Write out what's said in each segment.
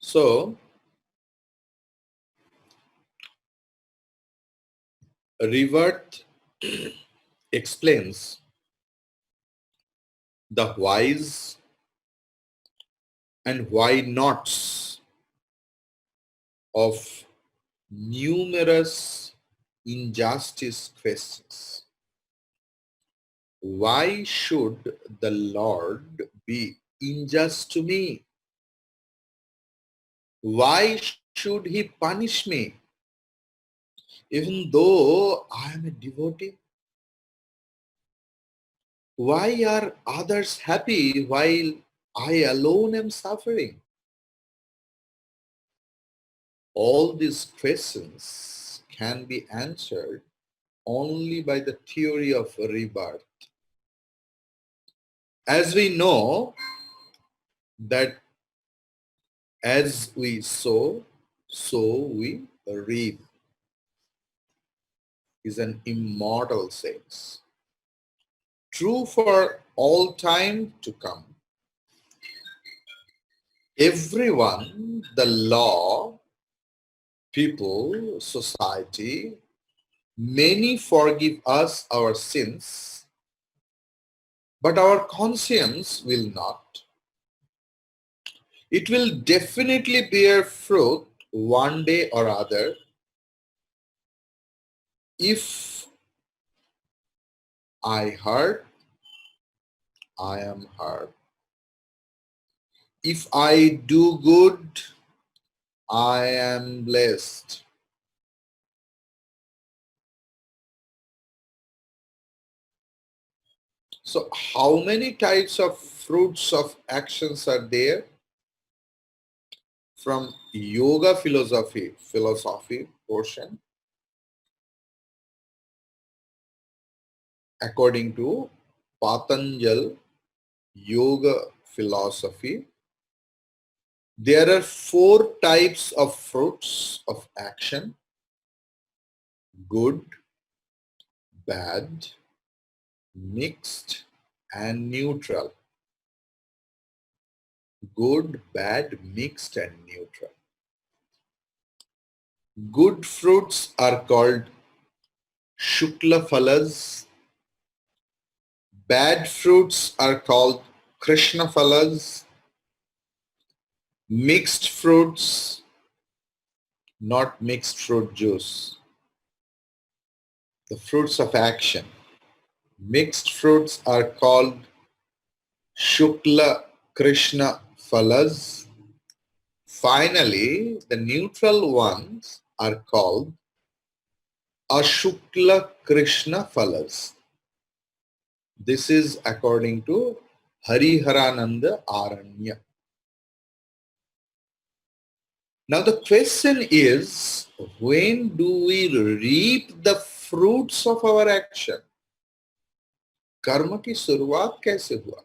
So, Rebirth explains the whys and why nots of numerous injustice questions. Why should the Lord be unjust to me? Why should he punish me even though I am a devotee? Why are others happy while I alone am suffering? All these questions can be answered only by the theory of rebirth. As we know that as we sow, so we reap is an immortal sense. True for all time to come. Everyone, the law, people, society, many forgive us our sins, but our conscience will not. It will definitely bear fruit one day or other if I hurt, I am hurt. If I do good, I am blessed. So how many types of fruits of actions are there? From yoga philosophy portion, according to Patanjal yoga philosophy, there are 4 types of fruits of action: good, bad, mixed, and neutral. Good, bad, mixed, and neutral. Good fruits are called Shukla phalas. Bad fruits are called Krishna phalas. Mixed fruits, not mixed fruit juice. The fruits of action. Mixed fruits are called Shukla Krishna phalas. Finally, the neutral ones are called Ashukla Krishna phalas. This is according to Hariharananda Aranya. Now the question is, when do we reap the fruits of our action? कर्म की शुरुआत कैसे हुआ?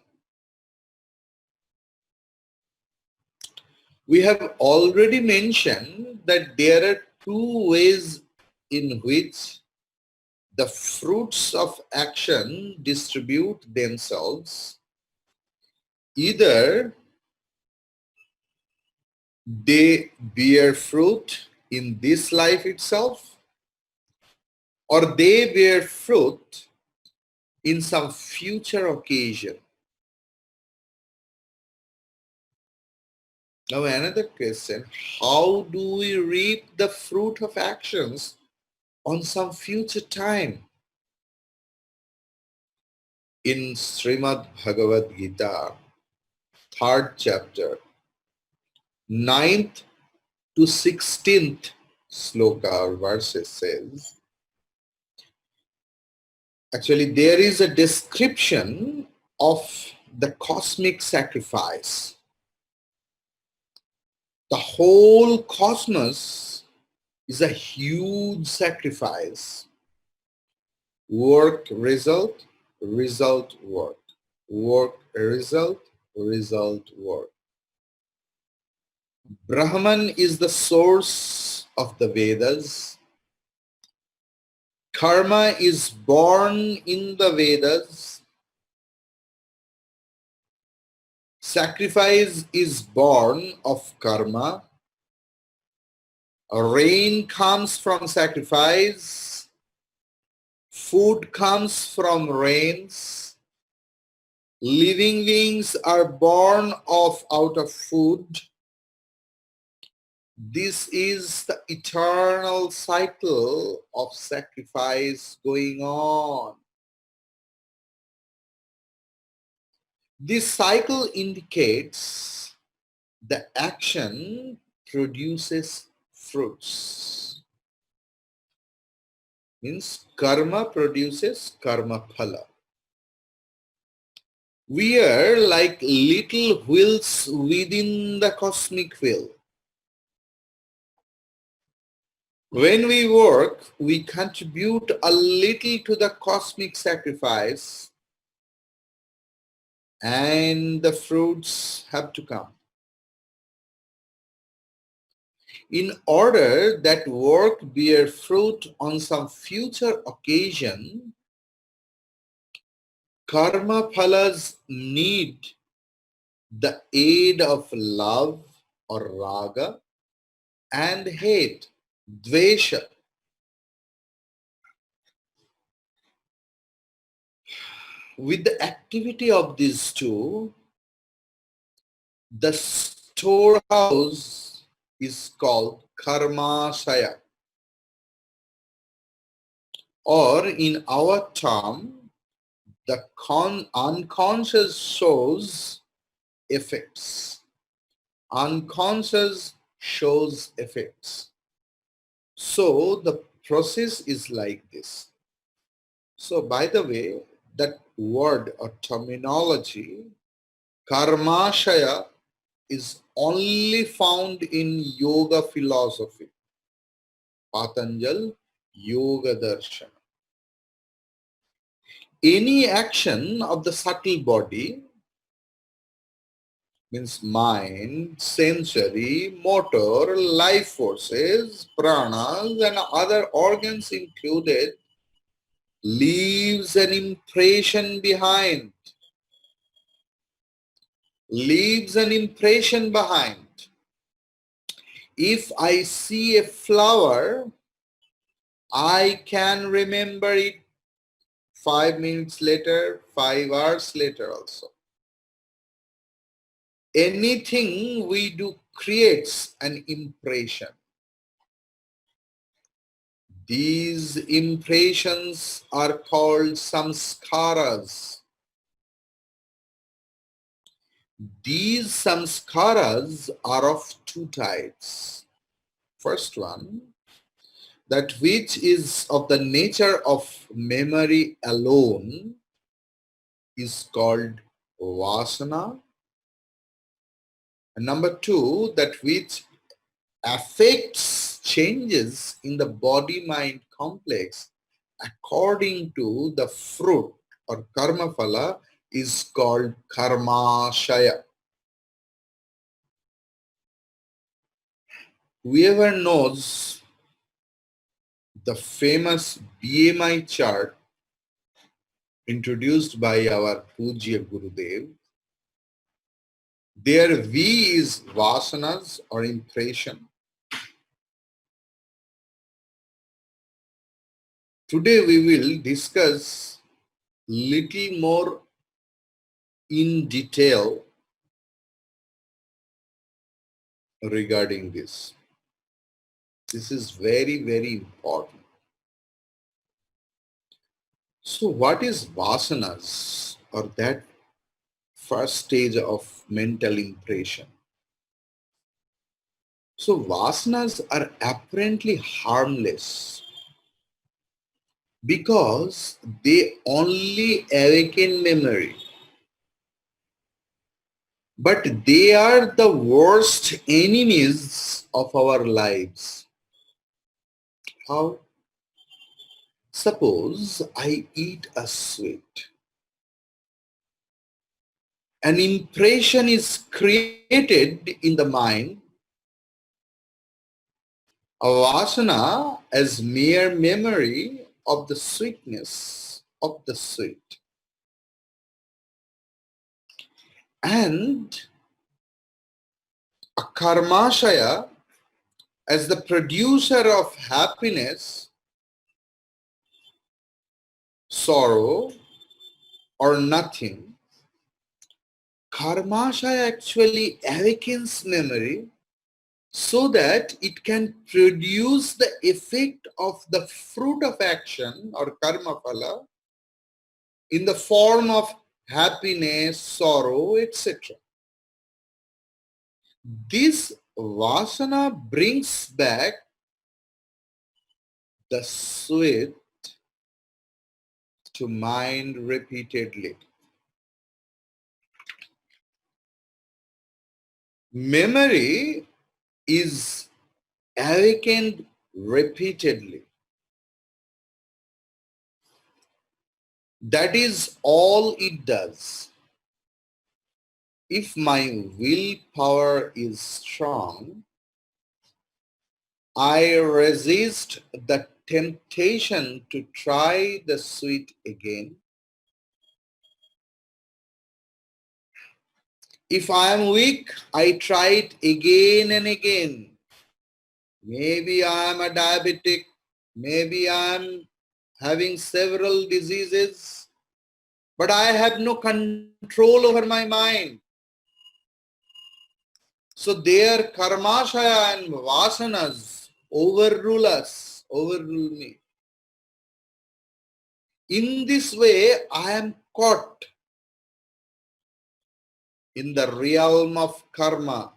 We have already mentioned that there are 2 ways in which the fruits of action distribute themselves. Either they bear fruit in this life itself, or they bear fruit in some future occasion. Now another question, how do we reap the fruit of actions on some future time? In Srimad Bhagavad Gita, 3rd chapter, 9th to 16th sloka or verses says, actually there is a description of the cosmic sacrifice. The whole cosmos is a huge sacrifice. Work, result, result, work. Work, result, result, work. Brahman is the source of the Vedas. Karma is born in the Vedas. Sacrifice is born of karma. Rain comes from sacrifice, food comes from rains, living beings are born out of food. This is the eternal cycle of sacrifice going on. This cycle indicates the action produces fruits. Means karma produces karma phala. We are like little wheels within the cosmic wheel. When we work, we contribute a little to the cosmic sacrifice, and the fruits have to come. In order that work bear fruit on some future occasion, karma phalas need the aid of love or raga and hate, dvesha. With the activity of these two, the storehouse is called karmashaya, or in our term, the unconscious shows effects. Unconscious shows effects. So the process is like this. So by the way, that word or terminology, karmashaya, is only found in yoga philosophy, Patanjal Yoga Darshana. Any action of the subtle body, means mind, sensory, motor, life forces, pranas and other organs included, leaves an impression behind. Leaves an impression behind. If I see a flower, I can remember it 5 minutes later, 5 hours later also. Anything we do creates an impression. These impressions are called samskaras. These samskaras are of two types. First one, that which is of the nature of memory alone, is called vasana. And number two, that which affects changes in the body-mind complex according to the fruit or karma phala, is called karmashaya. Whoever knows the famous BMI chart introduced by our Pujya Gurudev, there V is vasanas or impression. Today we will discuss little more in detail regarding this. This is very, very important. So what is vasanas, or that first stage of mental impression? So vasanas are apparently harmless because they only awaken memory. But they are the worst enemies of our lives. How? Suppose I eat a sweet. An impression is created in the mind, a vasana as mere memory of the sweetness of the sweet. And a karmashaya as the producer of happiness, sorrow, or nothing, Karmashaya actually awakens memory so that it can produce the effect of the fruit of action or karma phala in the form of happiness, sorrow, etc. This vasana brings back the sweet to mind repeatedly. Memory is awakened repeatedly. That is all it does. If my willpower is strong, I resist the temptation to try the sweet again. If I am weak, I try it again and again. Maybe I am a diabetic, maybe I am having several diseases, but I have no control over my mind. So their karmashaya and vasanas overrule us, overrule me. In this way, I am caught in the realm of karma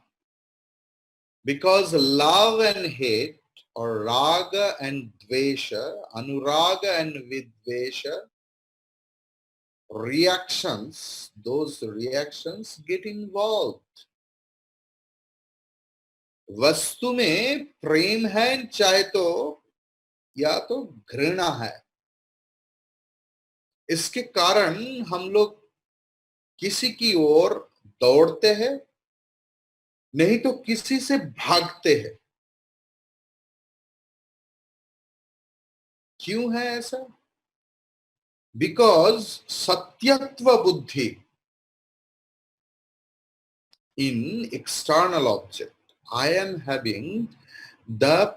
because love and hate, or raga and dvesha, anuraga and vidvesha, reactions, those reactions get involved. वस्तु में प्रेम है चाहे तो या तो घृणा है, इसके कारण हम लोग किसी की ओर दौड़ते हैं, नहीं तो किसी से भागते हैं. क्यों है ऐसा? Because satyatva buddhi in external object, I am having the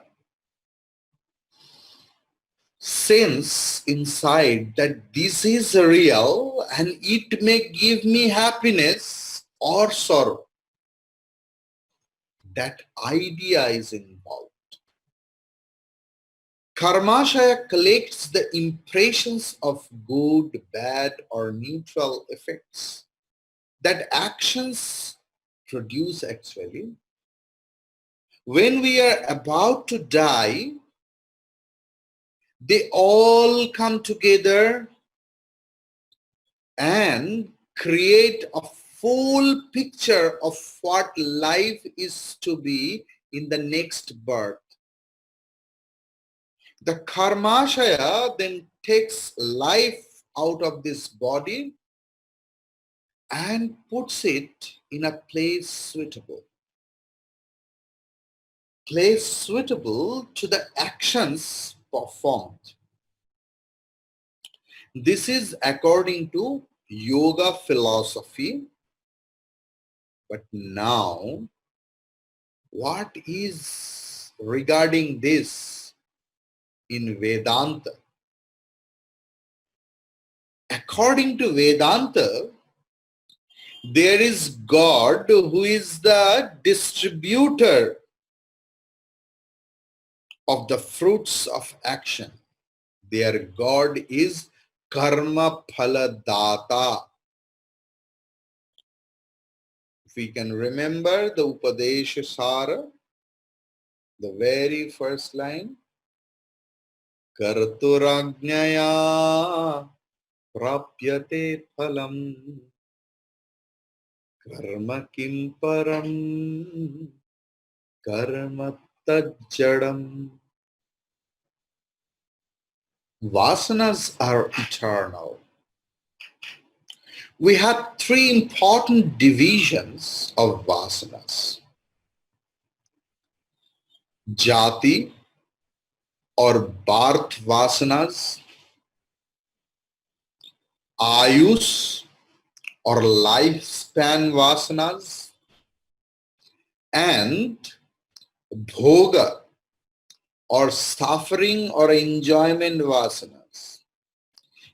sense inside that this is real and it may give me happiness or sorrow. That idea is involved. Karmashaya collects the impressions of good, bad, or neutral effects that actions produce actually. When we are about to die, they all come together and create a full picture of what life is to be in the next birth. The karmashaya then takes life out of this body and puts it in a place suitable to the actions performed. This is according to yoga philosophy. But now, what is regarding this in Vedanta? According to Vedanta, there is God who is the distributor of the fruits of action. Their God is karma phala data. If we can remember the Upadesha Sara, the very first line, Karturajnaya prapyate phalam karma kim param karma tajjadam. Vasanas are eternal. We have three important divisions of vasanas. Jati or birth vasanas, ayus or lifespan vasanas, and bhoga or suffering or enjoyment vasanas.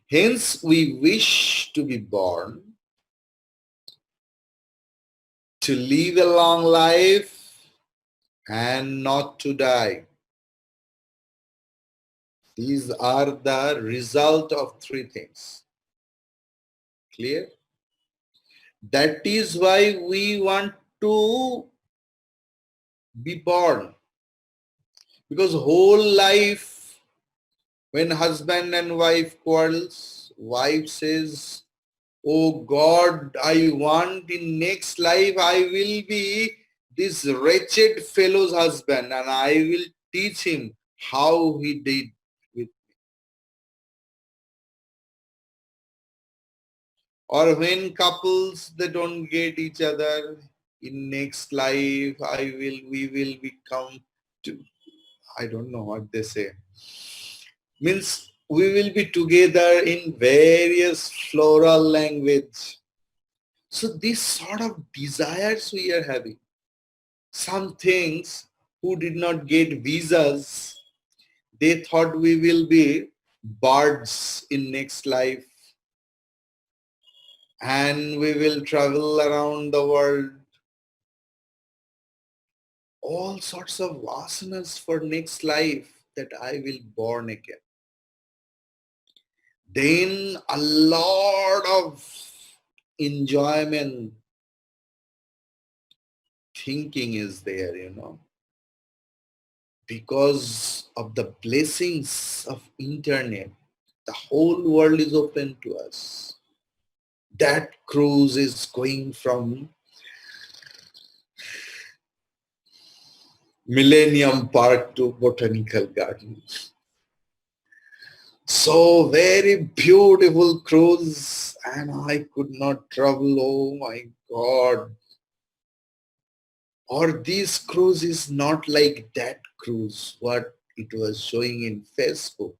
Hence, we wish to be born, to live a long life, and not to die. These are the result of three things. Clear? That is why we want to be born. Because whole life, when husband and wife quarrels, wife says, "Oh God, I want in next life I will be this wretched fellow's husband and I will teach him how he did with." Or when couples, they don't get each other, in next life we will become to, I don't know what they say. Means we will be together in various floral language. So these sort of desires we are having. Some things who did not get visas, they thought we will be birds in next life and we will travel around the world. All sorts of vasanas for next life that I will born again. Then a lot of enjoyment thinking is there, because of the blessings of internet. The whole world is open to us. That cruise is going from Millennium Park to Botanical Garden. So very beautiful cruise and I could not travel. Oh my God. Or this cruise is not like that cruise, what it was showing in Facebook.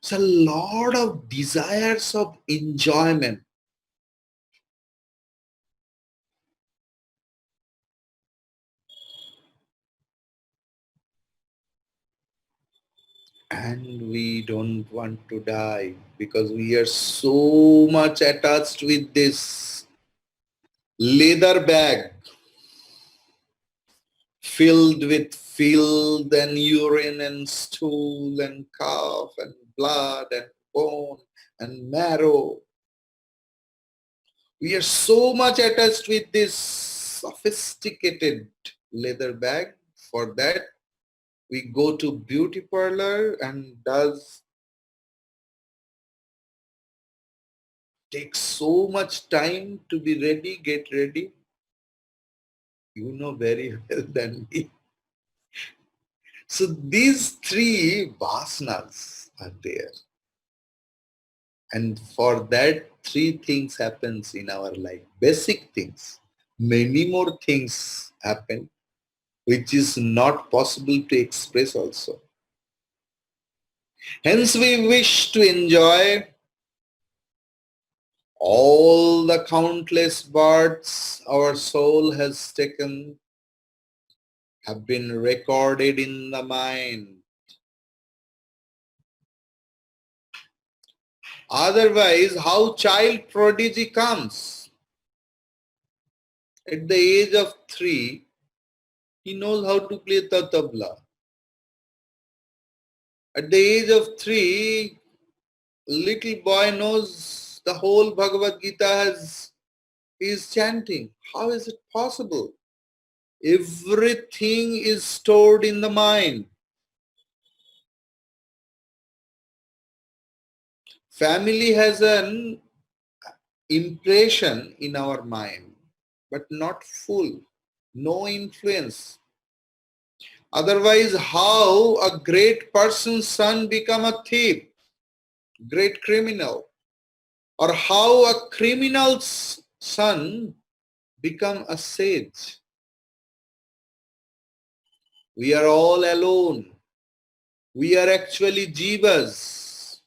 So a lot of desires of enjoyment. And we don't want to die because we are so much attached with this leather bag filled with filth and urine and stool and cough and blood and bone and marrow. We are so much attached with this sophisticated leather bag. For that, we go to beauty parlor and does take so much time to be ready, get ready. You know very well than me. So these three vasanas are there. And for that, three things happens in our life. Basic things. Many more things happen, which is not possible to express also. Hence we wish to enjoy all the countless births our soul has taken, have been recorded in the mind. Otherwise, how child prodigy comes? At the age of 3, he knows how to play the tabla. At the age of 3, little boy knows the whole Bhagavad Gita is chanting. How is it possible? Everything is stored in the mind. Family has an impression in our mind, but not full, no influence. Otherwise, how a great person's son become a thief, great criminal, or how a criminal's son become a sage? We are all alone. We are actually jivas.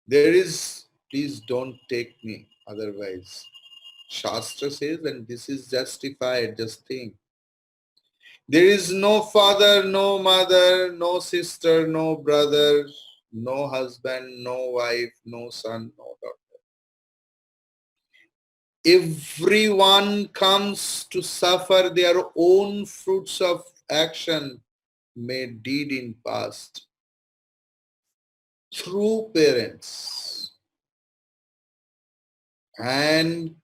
There is, please don't take me otherwise. Shastra says, and this is justified, just think. There is no father, no mother, no sister, no brother, no husband, no wife, no son, no daughter. Everyone comes to suffer their own fruits of action made deed in past through parents. And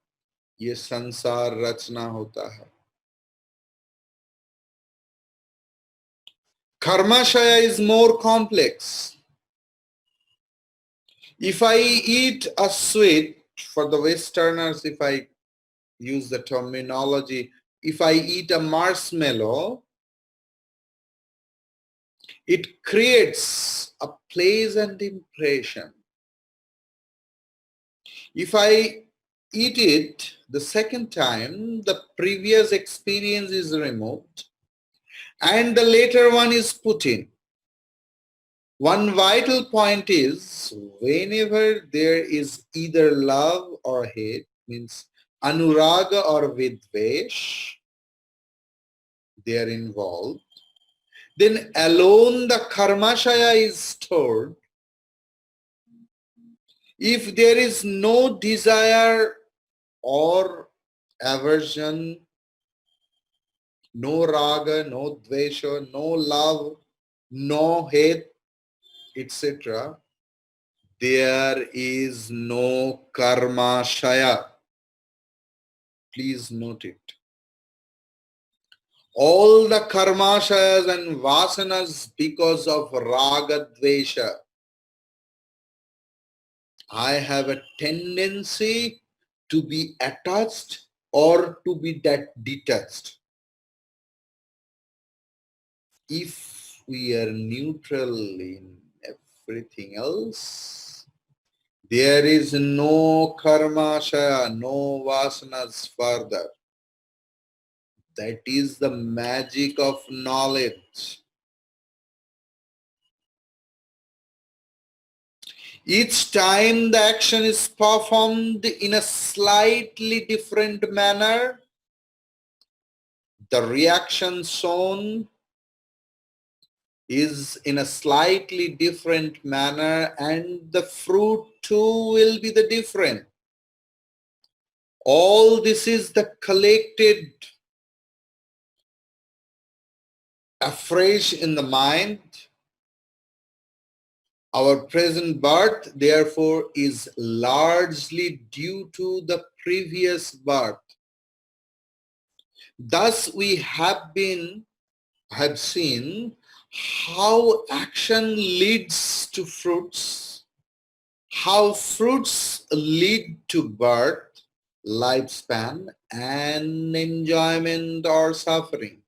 ये संसार रचना होता है. Karmashaya is more complex. If I eat a sweet, for the Westerners, if I use the terminology, if I eat a marshmallow, it creates a pleasant impression. If I eat it the second time, the previous experience is removed and the later one is put in. One vital point is whenever there is either love or hate, means anuraga or vidvesh, they are involved, then alone the karmashaya is stored. If there is no desire or aversion, no raga, no dvesha, no love, no hate, etc., there is no karmashaya. Please note it. All the karmashayas and vasanas because of raga dvesha. I have a tendency to be attached or to be detached. If we are neutral in everything else, there is no karmashaya, no vasanas further. That is the magic of knowledge. Each time the action is performed in a slightly different manner, the reaction shown is in a slightly different manner and the fruit too will be the different. All this is the collected afresh in the mind. Our present birth, therefore, is largely due to the previous birth. Thus, we have seen how action leads to fruits, how fruits lead to birth, lifespan, and enjoyment or suffering.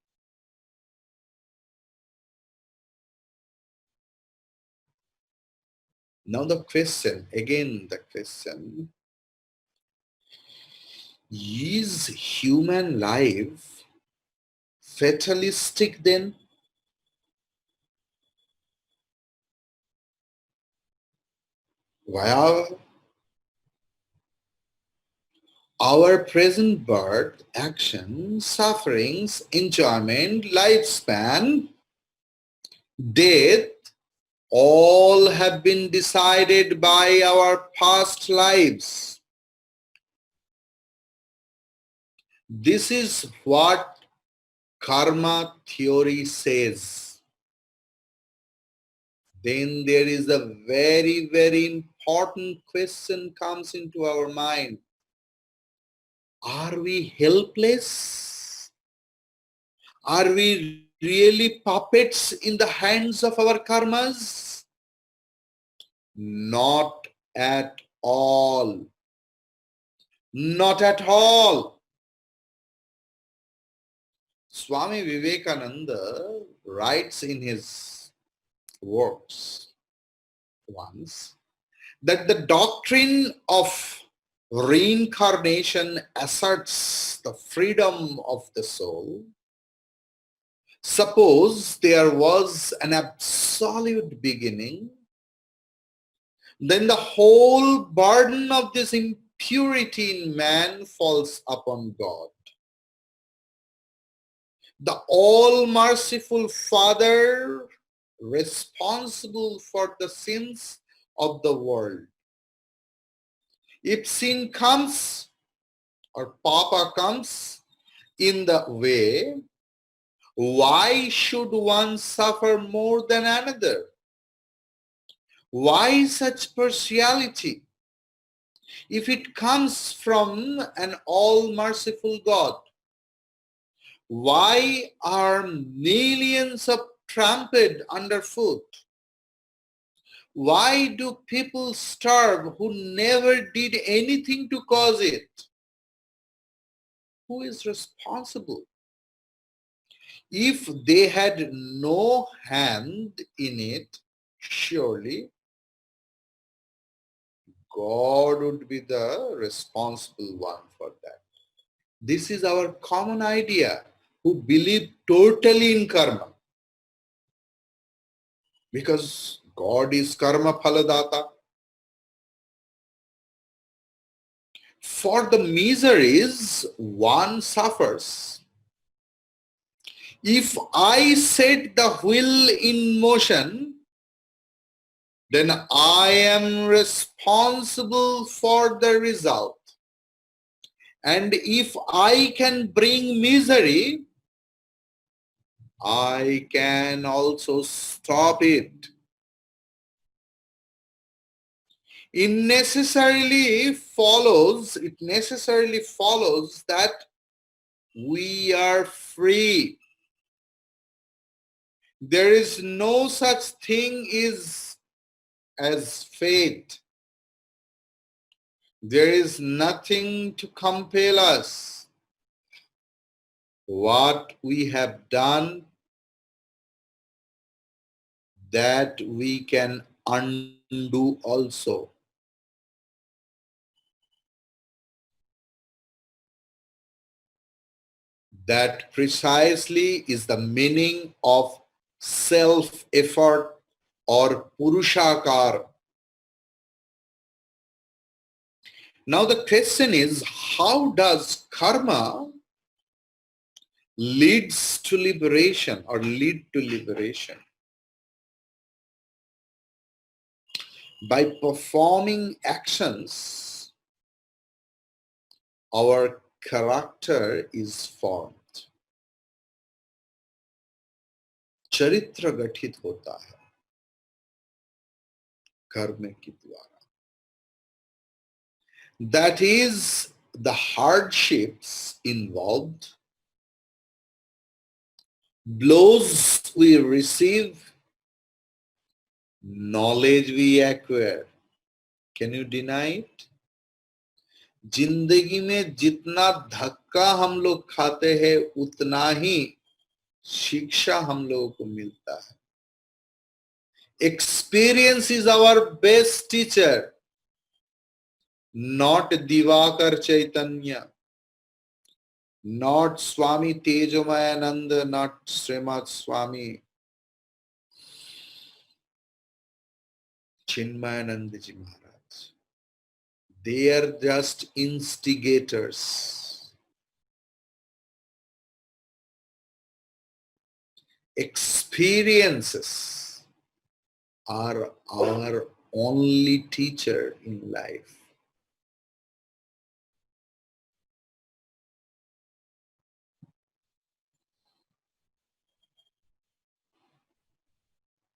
Now the question, is human life fatalistic then? Well, our present birth, action, sufferings, enjoyment, lifespan, death, all have been decided by our past lives. This is what karma theory says. Then there is a very, very important question comes into our mind. Are we helpless? Are we really puppets in the hands of our karmas? Not at all. Not at all. Swami Vivekananda writes in his works once that the doctrine of reincarnation asserts the freedom of the soul. Suppose there was an absolute beginning, then the whole burden of this impurity in man falls upon God. the all-merciful Father responsible for the sins of the world. If sin comes or Papa comes in the way, why should one suffer more than another? Why such partiality? If it comes from an all-merciful God, why are millions of trampled underfoot? Why do people starve who never did anything to cause it? Who is responsible? If they had no hand in it, surely God would be the responsible one for that. This is our common idea who believe totally in karma. Because God is karma phaladata. For the miseries one suffers, if I set the wheel in motion, then I am responsible for the result. And if I can bring misery, I can also stop it. It necessarily follows that we are free. There is no such thing as fate. There is nothing to compel us. What we have done, that we can undo also. That precisely is the meaning of self-effort or purushakar. Now the question is, how does karma leads to liberation or lead to liberation? By performing actions, our character is formed. चरित्र गठित होता है कर्म के द्वारा. That is, the hardships involved, blows we receive, knowledge we acquire. Can you deny it? जिंदगी में जितना धक्का हम लोग खाते हैं उतना ही शिक्षा हम लोगों को मिलता है. Experience is our best teacher, not Divakar Chaitanya, not Swami Tejomayananda, not Srimad Swami Chinmayananda Ji Maharaj. They are just instigators. Experiences are our only teacher in life.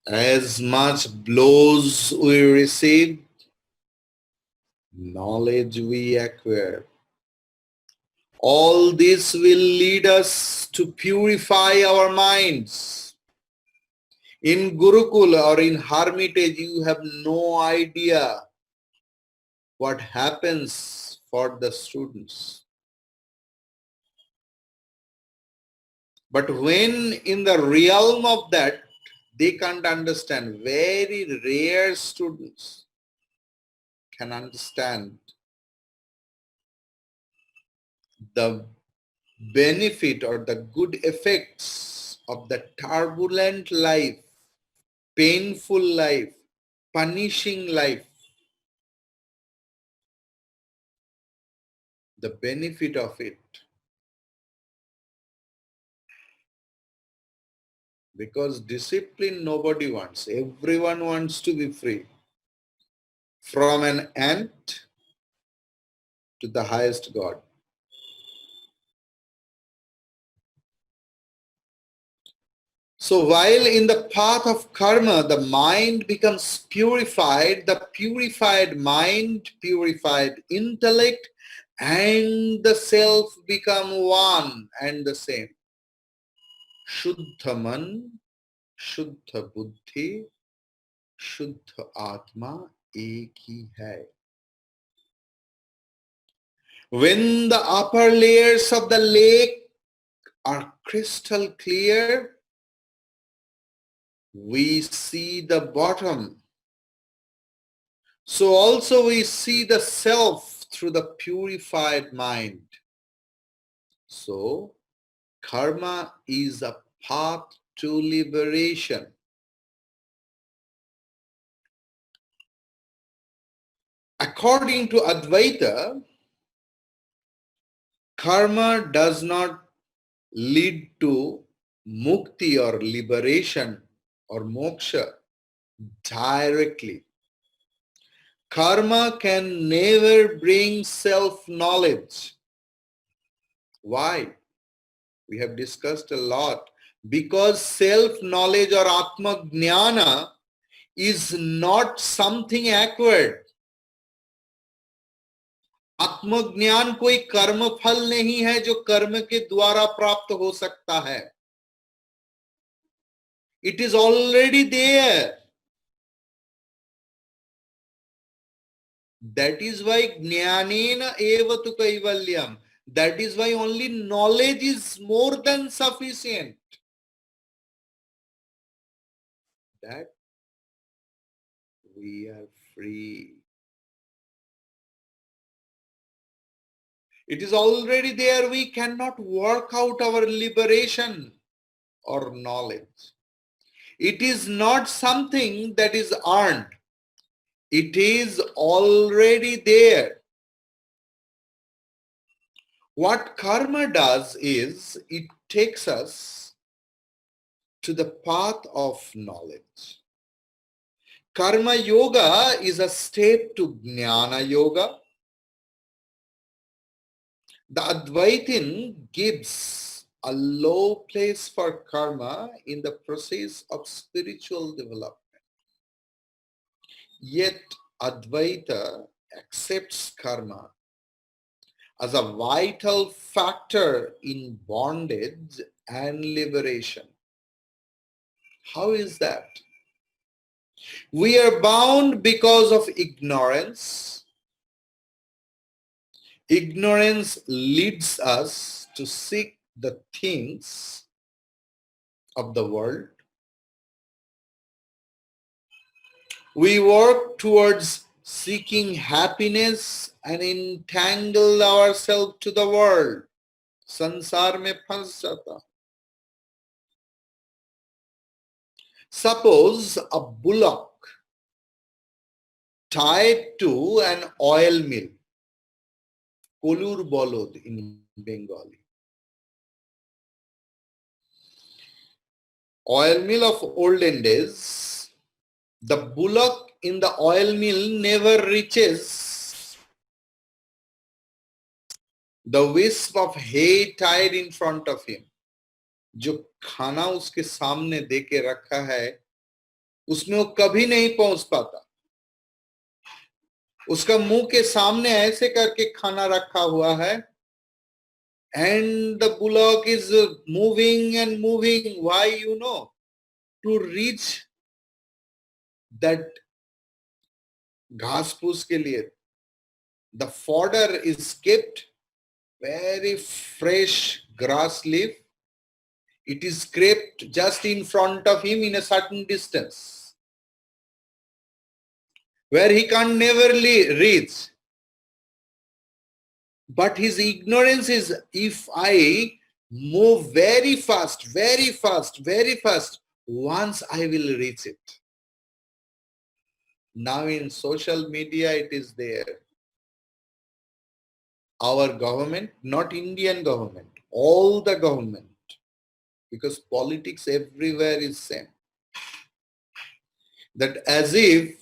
As much blows we receive, knowledge we acquire. All this will lead us to purify our minds. In Gurukul or in Hermitage, you have no idea what happens for the students. But when in the realm of that, they can't understand. Very rare students can understand the benefit or the good effects of the turbulent life, painful life, punishing life. The benefit of it. Because discipline nobody wants. Everyone wants to be free. From an ant to the highest God. So while in the path of karma, the mind becomes purified, the purified mind, purified intellect, and the self become one and the same. Shuddha man, Shuddha buddhi, Shuddha atma, ek hi hai. When the upper layers of the lake are crystal clear, we see the bottom. So also we see the self through the purified mind. So karma is a path to liberation. According to Advaita, karma does not lead to mukti or liberation or moksha directly. Karma can never bring self-knowledge. Why? We have discussed a lot. Because self-knowledge or Atma-jnana is not something acquired. आत्मज्ञान कोई कर्म फल नहीं है जो कर्म के द्वारा प्राप्त हो सकता है. It is already there. That is why jnanena eva tu kaivalyam. That is why only knowledge is more than sufficient. That we are free. It is already there. We cannot work out our liberation or knowledge. It is not something that is earned. It is already there. What karma does is it takes us to the path of knowledge. Karma yoga is a step to jnana yoga. The Advaitin gives a low place for karma in the process of spiritual development. Yet Advaita accepts karma as a vital factor in bondage and liberation. How is that? We are bound because of ignorance. Ignorance leads us to seek the things of the world. We work towards seeking happiness and entangle ourselves to the world. Sansar mein phans jata. Suppose a bullock tied to an oil mill, kolur bolod in Bengali. Oil mill of olden days, the bullock in the oil mill never reaches the wisp of hay tied in front of him. जो खाना उसके सामने देके रखा है उसमें वो कभी नहीं पहुंच पाता. उसका मुंह के सामने ऐसे करके खाना रखा हुआ है and the bullock is moving and moving. Why? You know, to reach that घास फूस के लिए the fodder is kept very fresh grass leaf. It is scraped just in front of him in a certain distance where he can never reach. But his ignorance is, if I move very fast, very fast, very fast, once I will reach it. Now in social media it is there. Our government, not Indian government, all the government, because politics everywhere is same. That as if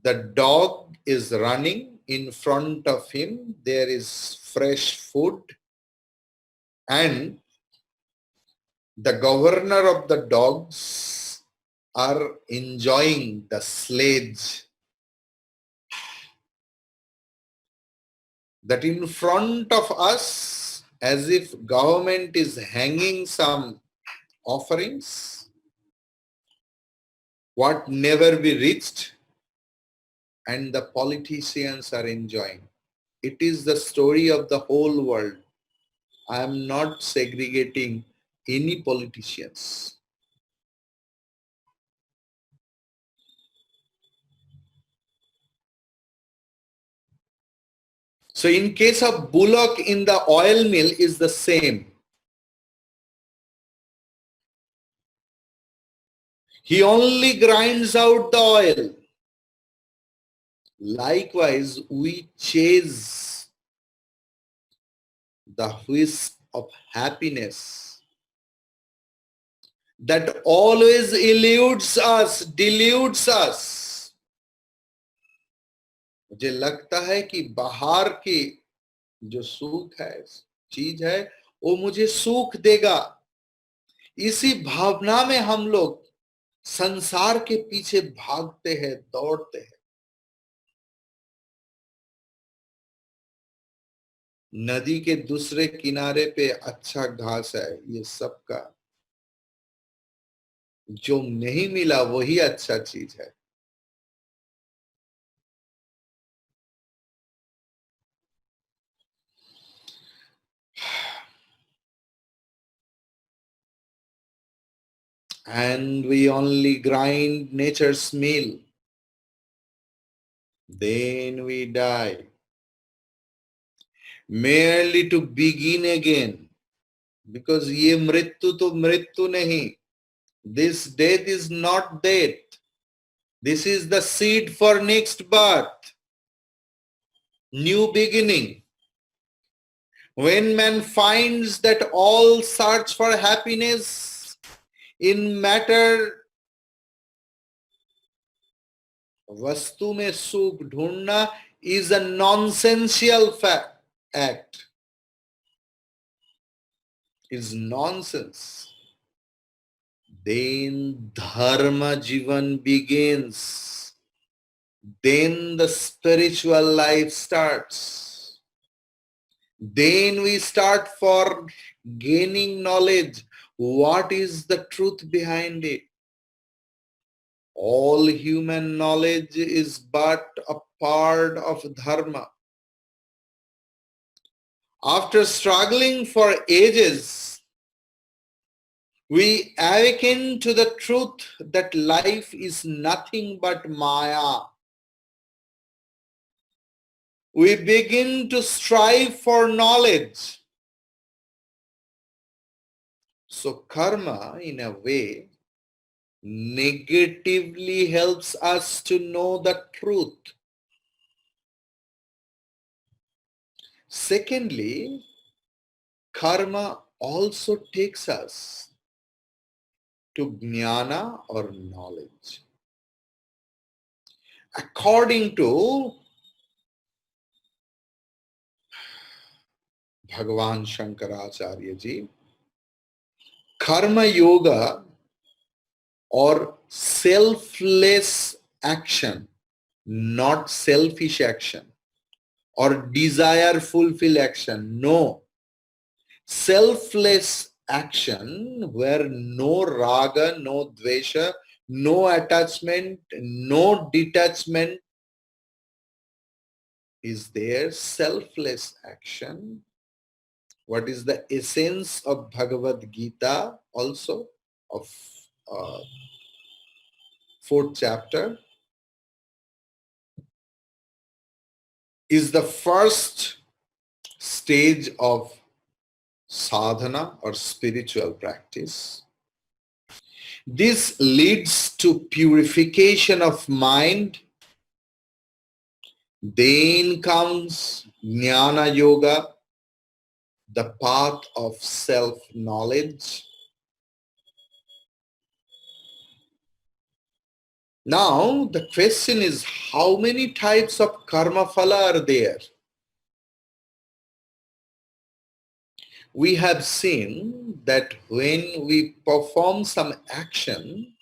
the dog is running in front of him, there is fresh food, and the governor of the dogs are enjoying the sledge. That in front of us, as if government is hanging some offerings, what never be reached, and the politicians are enjoying. It is the story of the whole world. I am not segregating any politicians. So in case of bullock in the oil mill is the same. He only grinds out the oil. Likewise, we chase the whisk of happiness that always eludes us, deludes us. मुझे लगता है कि बाहर की जो सुख है, चीज है, वो मुझे सुख देगा. इसी भावना में हम लोग संसार के पीछे भागते हैं, दौड़ते हैं. नदी के दूसरे किनारे पे अच्छा घास है, ये सबका. जो नहीं मिला वही अच्छा चीज है. And we only grind nature's meal. Then we die. Merely to begin again. Because ये मृत्यु तो मृत्यु नहीं. This death is not death. This is the seed for next birth. New beginning. When man finds that all search for happiness in matter, वस्तु में सुख ढूंढना is a nonsensical act. Is nonsense. Then dharma jivan begins. Then the spiritual life starts. Then we start for gaining knowledge. What is the truth behind it? All human knowledge is but a part of dharma. After struggling for ages, we awaken to the truth that life is nothing but maya. We begin to strive for knowledge. So karma, in a way, negatively helps us to know the truth. Secondly, karma also takes us to jnana or knowledge. According to Bhagavan Shankaracharya ji, karma yoga or selfless action, not selfish action or desire fulfill action. No. Selfless action where no raga, no dvesha, no attachment, no detachment is there. Selfless action. What is the essence of Bhagavad Gita also, of 4th chapter, is the first stage of sadhana or spiritual practice. This leads to purification of mind. Then comes jnana yoga. the path of self-knowledge. Now, the question is, how many types of karma phala are there? We have seen that when we perform some action,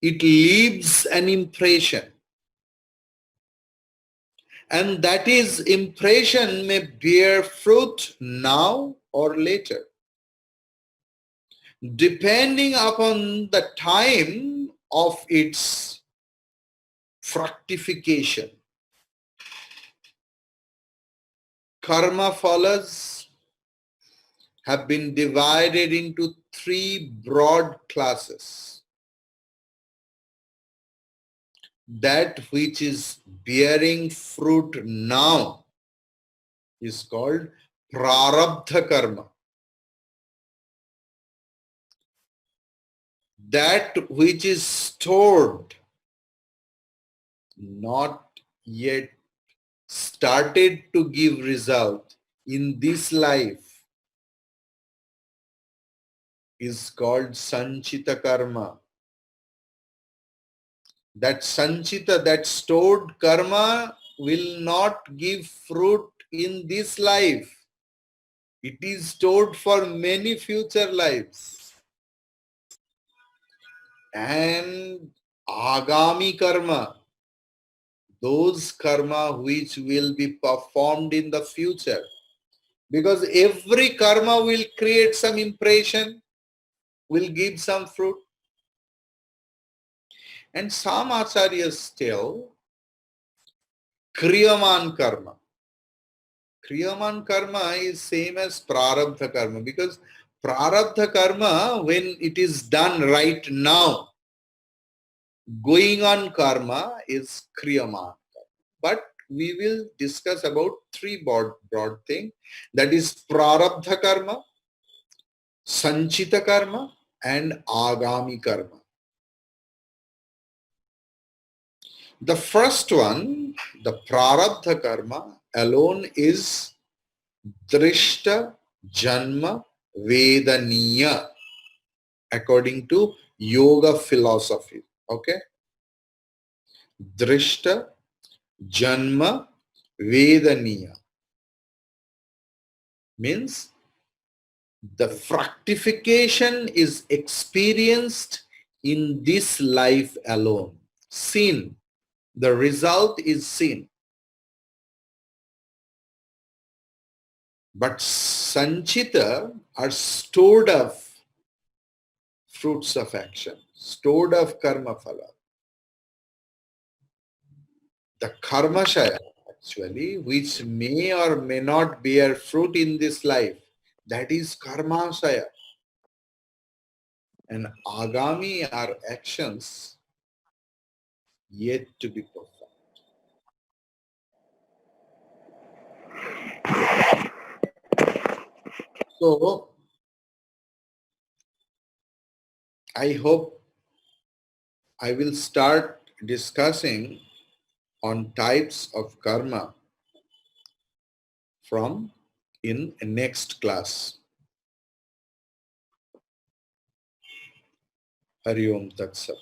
it leaves an impression. And that is impression may bear fruit now or later, depending upon the time of its fructification. Karma phalas have been divided into three broad classes. That which is bearing fruit now is called prarabdha karma. That which is stored, not yet started to give result in this life, is called sanchita karma. That sanchita, that stored karma will not give fruit in this life. It is stored for many future lives. And agami karma, those karma which will be performed in the future. Because every karma will create some impression, will give some fruit. And some acharyas tell kriyaman karma. Kriyaman karma is same as prarabdha karma, because prarabdha karma, when it is done right now, going on karma is kriyaman. But we will discuss about three broad things. That is prarabdha karma, sanchita karma, and agami karma. The first one, the prarabdha karma alone, is drishta janma vedaniya according to yoga philosophy. Okay? Drishta janma vedaniya means the fructification is experienced in this life alone. Seen. The result is seen. But sanchita are stored of fruits of action, stored of karma phala. The karmashaya, actually, which may or may not bear fruit in this life, that is karmashaya. And agami are actions yet to be performed. So, I hope I will start discussing on types of karma from in next class. Hari Om Tat Sat.